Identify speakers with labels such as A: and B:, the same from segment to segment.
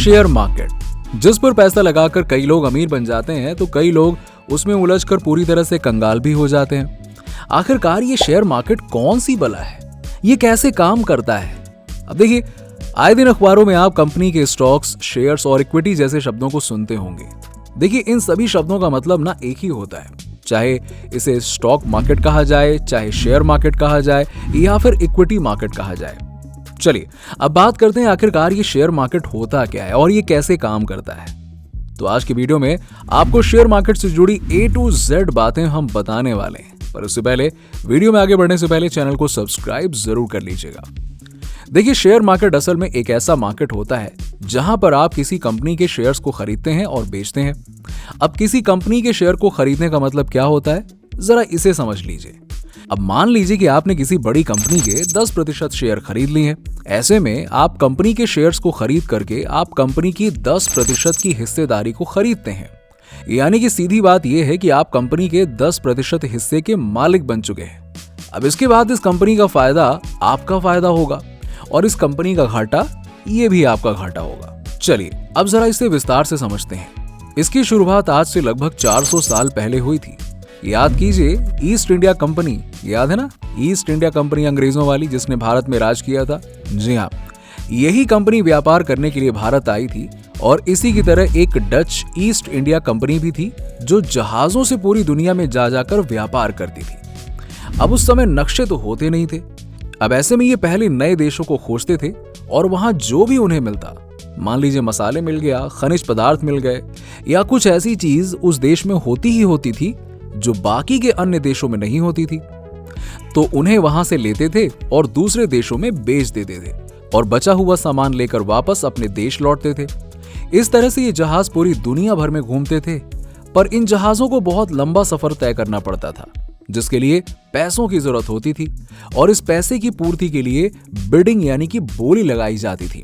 A: Share market, जिस पर पैसा लगाकर कई लोग अमीर बन जाते हैं तो कई लोग उसमें उलझकर पूरी तरह से कंगाल भी हो जाते हैं। आखिरकार ये शेयर मार्केट कौन सी बला है, ये कैसे काम करता है? अब देखिए, आए दिन अखबारों में आप कंपनी के स्टॉक्स, शेयर्स और इक्विटी जैसे शब्दों को सुनते होंगे। देखिए, इन सभी शब्दों का मतलब ना एक ही होता है, चाहे इसे स्टॉक मार्केट कहा जाए, चाहे शेयर मार्केट कहा जाए या फिर इक्विटी मार्केट कहा जाए। चलिए अब बात करते हैं आखिरकार ये शेयर मार्केट होता क्या है और ये कैसे काम करता है। तो आज की वीडियो में आपको शेयर मार्केट से जुड़ी A to Z बातें हम बताने वाले हैं, पर उससे पहले वीडियो में आगे बढ़ने से पहले चैनल को सब्सक्राइब जरूर कर लीजिएगा। देखिए, शेयर मार्केट असल में एक ऐसा मार्केट होता है जहां पर आप किसी कंपनी के शेयर्स को खरीदते हैं और बेचते हैं। अब किसी कंपनी के शेयर को खरीदने का मतलब क्या होता है, जरा इसे समझ लीजिए। अब मान लीजिए कि आपने किसी बड़ी कंपनी के 10% शेयर खरीद लिए हैं। ऐसे में आप कंपनी के शेयर्स को खरीद करके आप कंपनी की 10% की हिस्सेदारी को खरीदते हैं। यानी कि सीधी बात यह है कि आप कंपनी के 10% हिस्से के मालिक बन चुके हैं। अब इसके बाद इस कंपनी का फायदा आपका फायदा होगा और इस कंपनी का घाटा ये भी आपका घाटा होगा। चलिए अब जरा इसे विस्तार से समझते हैं। इसकी शुरुआत आज से लगभग 400 साल पहले हुई थी। याद कीजिए, ईस्ट इंडिया कंपनी, याद है ना, ईस्ट इंडिया कंपनी अंग्रेजों वाली, जिसने भारत में राज किया था। जी हाँ, यही कंपनी व्यापार करने के लिए भारत आई थी और इसी की तरह एक डच ईस्ट इंडिया कंपनी भी थी जो जहाजों से पूरी दुनिया में जा जाकर व्यापार करती थी। अब उस समय नक्शे तो होते नहीं थे। अब ऐसे में ये पहले नए देशों को खोजते थे और वहां जो भी उन्हें मिलता, मान लीजिए मसाले मिल गया, खनिज पदार्थ मिल गए या कुछ ऐसी चीज उस देश में होती ही होती थी जो बाकी के अन्य देशों में नहीं होती थी, तो उन्हें वहां से लेते थे और दूसरे देशों में बेच देते थे और बचा हुआ सामान लेकर वापस अपने देश लौटते थे। इस तरह से ये जहाज पूरी दुनिया भर में घूमते थे, पर इन जहाजों को बहुत लंबा सफर तय करना पड़ता था, जिसके लिए पैसों की जरूरत होती थी और इस पैसे की पूर्ति के लिए बिडिंग यानी कि बोली लगाई जाती थी।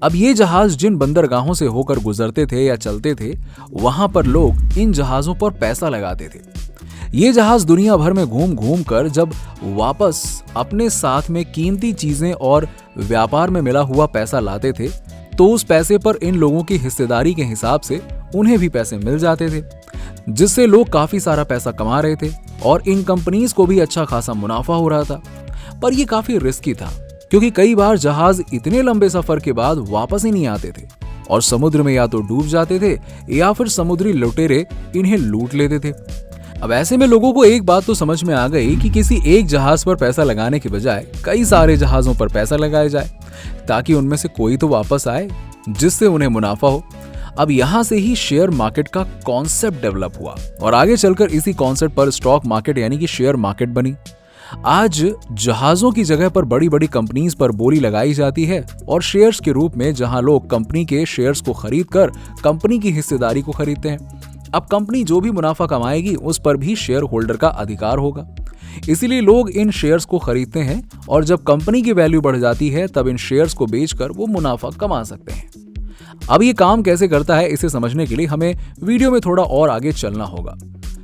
A: अब ये जहाज जिन बंदरगाहों से होकर गुजरते थे या चलते थे, वहां पर लोग इन जहाजों पर पैसा लगाते थे। ये जहाज दुनिया भर में घूम घूम कर जब वापस अपने साथ में कीमती चीजें और व्यापार में मिला हुआ पैसा लाते थे, तो उस पैसे पर इन लोगों की हिस्सेदारी के हिसाब से उन्हें भी पैसे मिल जाते थे, जिससे लोग काफी सारा पैसा कमा रहे थे और इन कंपनीज को भी अच्छा खासा मुनाफा हो रहा था। पर यह काफी रिस्की था, क्योंकि कई बार जहाज इतने लंबे सफर के बाद वापस ही नहीं आते थे और समुद्र में या तो डूब जाते थे या फिर समुद्री लुटेरे इन्हें लूट लेते थे। अब ऐसे में लोगों को एक बात तो समझ में आ गई कि किसी एक जहाज पर पैसा लगाने के बजाय कई सारे जहाजों पर पैसा लगाया जाए, ताकि उनमें से कोई तो वापस आए जिससे उन्हें मुनाफा हो। अब यहां से ही शेयर मार्केट का कॉन्सेप्ट डेवलप हुआ और आगे चलकर इसी कॉन्सेप्ट पर स्टॉक मार्केट यानी कि शेयर मार्केट बनी। आज जहाजों की जगह पर बड़ी बड़ी कंपनीज पर बोली लगाई जाती है और शेयर्स के रूप में, जहां लोग कंपनी के शेयर्स को खरीदकर कंपनी की हिस्सेदारी को खरीदते हैं। अब कंपनी जो भी मुनाफा कमाएगी उस पर भी शेयर होल्डर का अधिकार होगा, इसीलिए लोग इन शेयर्स को खरीदते हैं और जब कंपनी की वैल्यू बढ़ जाती है तब इन शेयर्स को बेचकर वो मुनाफा कमा सकते हैं। अब ये काम कैसे करता है, इसे समझने के लिए हमें वीडियो में थोड़ा और आगे चलना होगा।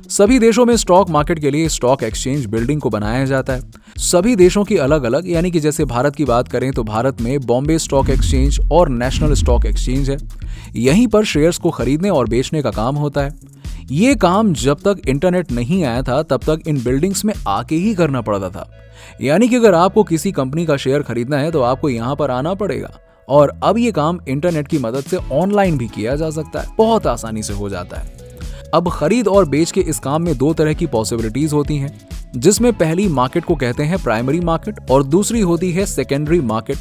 A: सभी देशों में स्टॉक मार्केट के लिए स्टॉक एक्सचेंज बिल्डिंग को बनाया जाता है। सभी देशों की अलग अलग, यानी कि जैसे भारत की बात करें तो भारत में बॉम्बे स्टॉक एक्सचेंज और नेशनल स्टॉक एक्सचेंज है। यहीं पर शेयर्स को खरीदने और बेचने का काम होता है। ये काम जब तक इंटरनेट नहीं आया था तब तक इन बिल्डिंग्स में आके ही करना पड़ता था। यानी कि अगर आपको किसी कंपनी का शेयर खरीदना है तो आपको यहाँ पर आना पड़ेगा, और अब ये काम इंटरनेट की मदद से ऑनलाइन भी किया जा सकता है, बहुत आसानी से हो जाता है। अब खरीद और बेच के इस काम में दो तरह की पॉसिबिलिटीज होती हैं, जिसमें पहली मार्केट को कहते हैं प्राइमरी मार्केट और दूसरी होती है सेकेंडरी मार्केट।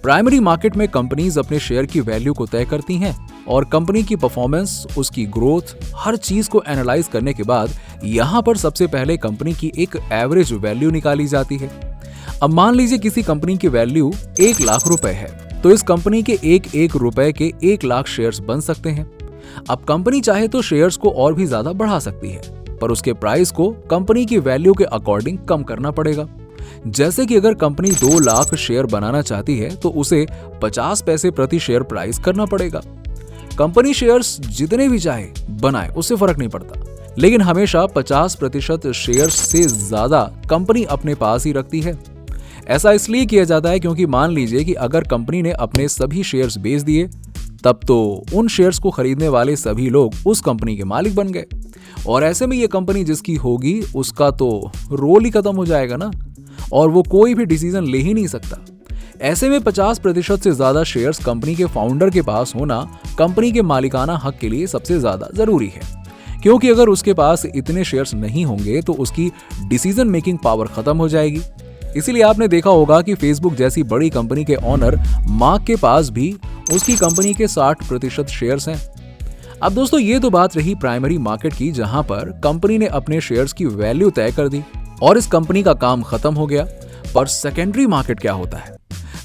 A: प्राइमरी मार्केट में कंपनीज अपने शेयर की वैल्यू को तय करती हैं और कंपनी की परफॉर्मेंस, उसकी ग्रोथ, हर चीज को एनालाइज करने के बाद यहाँ पर सबसे पहले कंपनी की एक एवरेज वैल्यू निकाली जाती है। अब मान लीजिए किसी कंपनी की वैल्यू 1 लाख रुपए है, तो इस कंपनी के एक रुपए के 1 लाख शेयर्स बन सकते हैं। अब कंपनी चाहे तो शेयर्स को और भी ज्यादा बढ़ा सकती है, पर उसके प्राइस को कंपनी की वैल्यू के अकॉर्डिंग कम करना पड़ेगा। जैसे कि अगर कंपनी 2 लाख शेयर बनाना चाहती है तो उसे 50 पैसे प्रति शेयर प्राइस करना पड़ेगा। कंपनी शेयर्स जितने भी चाहे बनाए, उससे फर्क नहीं पड़ता, लेकिन हमेशा 50% शेयर्स से ज्यादा कंपनी अपने पास ही रखती है। ऐसा इसलिए किया जाता है क्योंकि मान लीजिए कि अगर कंपनी ने अपने सभी शेयर्स बेच दिए तब तो उन शेयर्स को खरीदने वाले सभी लोग उस कंपनी के मालिक बन गए और ऐसे में ये कंपनी जिसकी होगी उसका तो रोल ही खत्म हो जाएगा ना, और वो कोई भी डिसीजन ले ही नहीं सकता। ऐसे में 50% से ज्यादा शेयर्स कंपनी के फाउंडर के पास होना कंपनी के मालिकाना हक के लिए सबसे ज्यादा जरूरी है, क्योंकि अगर उसके पास इतने शेयर्स नहीं होंगे तो उसकी डिसीजन मेकिंग पावर खत्म हो जाएगी। इसीलिए आपने देखा होगा कि फेसबुक जैसी बड़ी कंपनी के ऑनर मार्क के पास भी उसकी कंपनी के 60% शेयर्स हैं। अब दोस्तों ये तो बात रही प्राइमरी मार्केट की, जहां पर कंपनी ने अपने शेयर्स की वैल्यू तय कर दी और इस कंपनी का काम खत्म हो गया। पर सेकेंडरी मार्केट क्या होता है?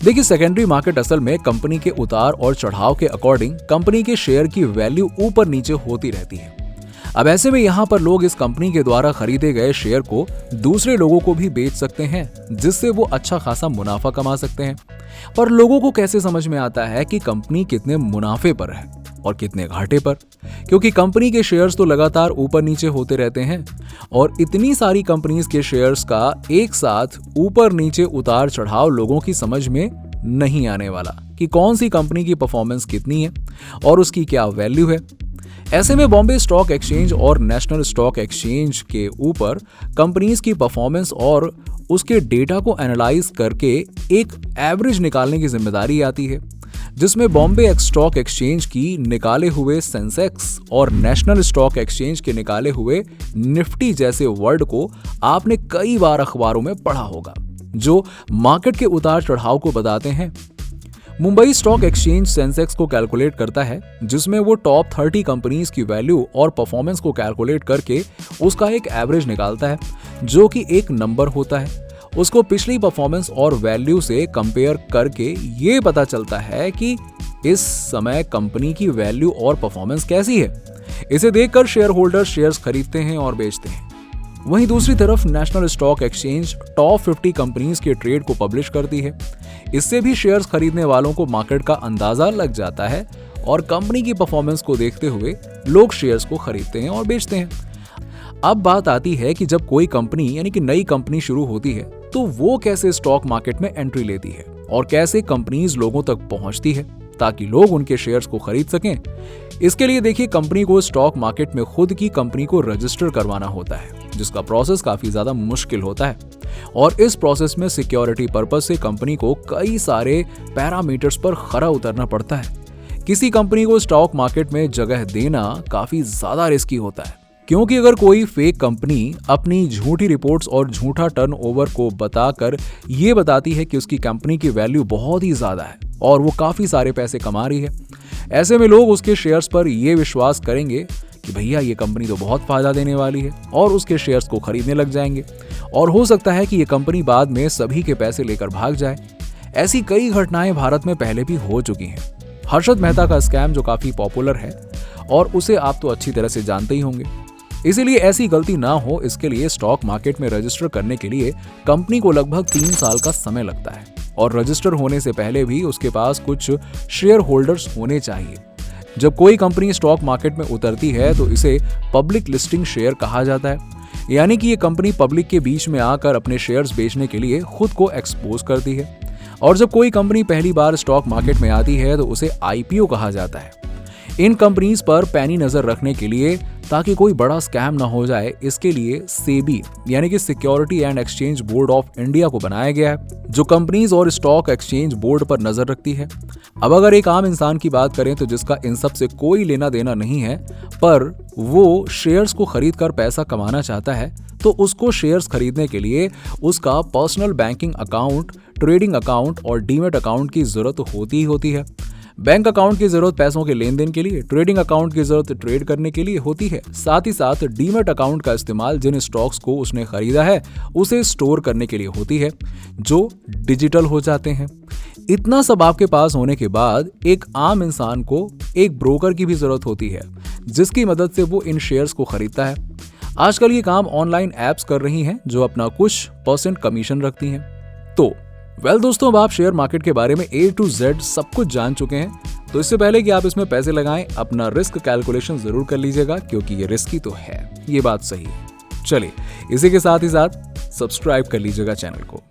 A: देखिए, सेकेंडरी मार्केट असल में कंपनी के उतार और चढ़ाव के अकॉर्डिंग कंपनी के शेयर की वैल्यू ऊपर नीचे होती रहती है। अब ऐसे में यहाँ पर लोग इस कंपनी के द्वारा खरीदे गए शेयर को दूसरे लोगों को भी बेच सकते हैं, जिससे वो अच्छा खासा मुनाफा कमा सकते हैं। पर लोगों को कैसे समझ में आता है कि कंपनी कितने मुनाफे पर है और कितने घाटे पर? क्योंकि कंपनी के शेयर्स तो लगातार ऊपर नीचे होते रहते हैं और इतनी सारी कंपनीज के शेयर्स का एक साथ ऊपर नीचे उतार चढ़ाव लोगों की समझ में नहीं आने वाला कि कौन सी कंपनी की परफॉर्मेंस कितनी है और उसकी क्या वैल्यू है। ऐसे में बॉम्बे स्टॉक एक्सचेंज और नेशनल स्टॉक एक्सचेंज के ऊपर कंपनीज की परफॉर्मेंस और उसके डेटा को एनालाइज करके एक एवरेज निकालने की जिम्मेदारी आती है, जिसमें बॉम्बे स्टॉक एक्सचेंज की निकाले हुए सेंसेक्स और नेशनल स्टॉक एक्सचेंज के निकाले हुए निफ्टी जैसे वर्ड को आपने कई बार अखबारों में पढ़ा होगा, जो मार्केट के उतार चढ़ाव को बताते हैं। मुंबई स्टॉक एक्सचेंज सेंसेक्स को कैलकुलेट करता है, जिसमें वो टॉप 30 कंपनीज की वैल्यू और परफॉर्मेंस को कैलकुलेट करके उसका एक एवरेज निकालता है, जो कि एक नंबर होता है। उसको पिछली परफॉर्मेंस और वैल्यू से कंपेयर करके ये पता चलता है कि इस समय कंपनी की वैल्यू और परफॉर्मेंस कैसी है। इसे देखकर शेयर होल्डर्स शेयर्स खरीदते हैं और बेचते हैं। वहीं दूसरी तरफ national stock exchange top 50 companies के ट्रेड को पब्लिश करती है। इससे भी शेयर्स खरीदने वालों को मार्केट का अंदाजा लग जाता है और कंपनी की परफॉर्मेंस को देखते हुए लोग शेयर्स को खरीदते हैं और बेचते हैं। अब बात आती है कि जब कोई कंपनी यानी कि नई कंपनी शुरू होती है तो वो कैसे स्टॉक मार्केट में एंट्री लेती है और कैसे कंपनीज लोगों तक पहुंचती है ताकि लोग उनके शेयर्स को खरीद सकें। इसके लिए देखिए, कंपनी को स्टॉक मार्केट में खुद की कंपनी को रजिस्टर करवाना होता है, जिसका प्रोसेस काफी ज्यादा मुश्किल होता है और इस प्रोसेस में सिक्योरिटी पर्पस से कंपनी को कई सारे पैरामीटर्स पर खरा उतरना पड़ता है। किसी कंपनी को स्टॉक मार्केट में जगह देना काफी ज्यादा रिस्की होता है, क्योंकि अगर कोई फेक कंपनी अपनी झूठी रिपोर्ट्स और झूठा टर्नओवर को बताकर ये बताती है कि उसकी कंपनी की वैल्यू बहुत ही ज्यादा है और वो काफी सारे पैसे कमा रही है, ऐसे में लोग उसके शेयर्स पर ये विश्वास करेंगे कि भैया ये कंपनी तो बहुत फायदा देने वाली है और उसके शेयर्स को खरीदने लग जाएंगे और हो सकता है कि ये कंपनी बाद में सभी के पैसे लेकर भाग जाए। ऐसी कई घटनाएं भारत में पहले भी हो चुकी हैं। हर्षद मेहता का स्कैम जो काफी पॉपुलर है और उसे आप तो अच्छी तरह से जानते ही होंगे। इसीलिए ऐसी गलती ना हो, इसके लिए स्टॉक मार्केट में रजिस्टर करने के लिए कंपनी को लगभग 3 साल का समय लगता है और रजिस्टर होने से पहले भी उसके पास कुछ शेयर होल्डर्स होने चाहिए। जब कोई कंपनी स्टॉक मार्केट में उतरती है तो इसे पब्लिक लिस्टिंग शेयर कहा जाता है, यानी कि ये कंपनी पब्लिक के बीच में आकर अपने शेयर्स बेचने के लिए खुद को एक्सपोज करती है। और जब कोई कंपनी पहली बार स्टॉक मार्केट में आती है तो उसे आईपीओ कहा जाता है। इन कंपनीज पर पैनी नजर रखने के लिए, ताकि कोई बड़ा स्कैम ना हो जाए, इसके लिए सेबी यानी कि security and exchange board of India को बनाया गया है, जो कंपनीज और स्टॉक एक्सचेंज बोर्ड पर नजर रखती है। अब अगर एक आम इंसान की बात करें तो जिसका इन सब से कोई लेना देना नहीं है, पर वो शेयर्स को खरीद कर पैसा कमाना चाहता है, तो उसको शेयर्स खरीदने के लिए उसका personal banking account, trading account और डीमैट अकाउंट की जरूरत होती ही होती है। बैंक अकाउंट की जरूरत पैसों के लेन देन के लिए, ट्रेडिंग अकाउंट की जरूरत ट्रेड करने के लिए होती है, साथ ही साथ डीमैट अकाउंट का इस्तेमाल जिन स्टॉक्स को उसने खरीदा है उसे स्टोर करने के लिए होती है, जो डिजिटल हो जाते हैं। इतना सब आपके पास होने के बाद एक आम इंसान को एक ब्रोकर की भी जरूरत होती है, जिसकी मदद से वो इन शेयर्स को खरीदता है। आजकल ये काम ऑनलाइन एप्स कर रही हैं, जो अपना कुछ % कमीशन रखती हैं। तो दोस्तों, अब आप शेयर मार्केट के बारे में A to Z सब कुछ जान चुके हैं। तो इससे पहले कि आप इसमें पैसे लगाएं, अपना रिस्क कैलकुलेशन जरूर कर लीजिएगा, क्योंकि ये रिस्की तो है, ये बात सही है। चलिए, इसी के साथ ही साथ सब्सक्राइब कर लीजिएगा चैनल को।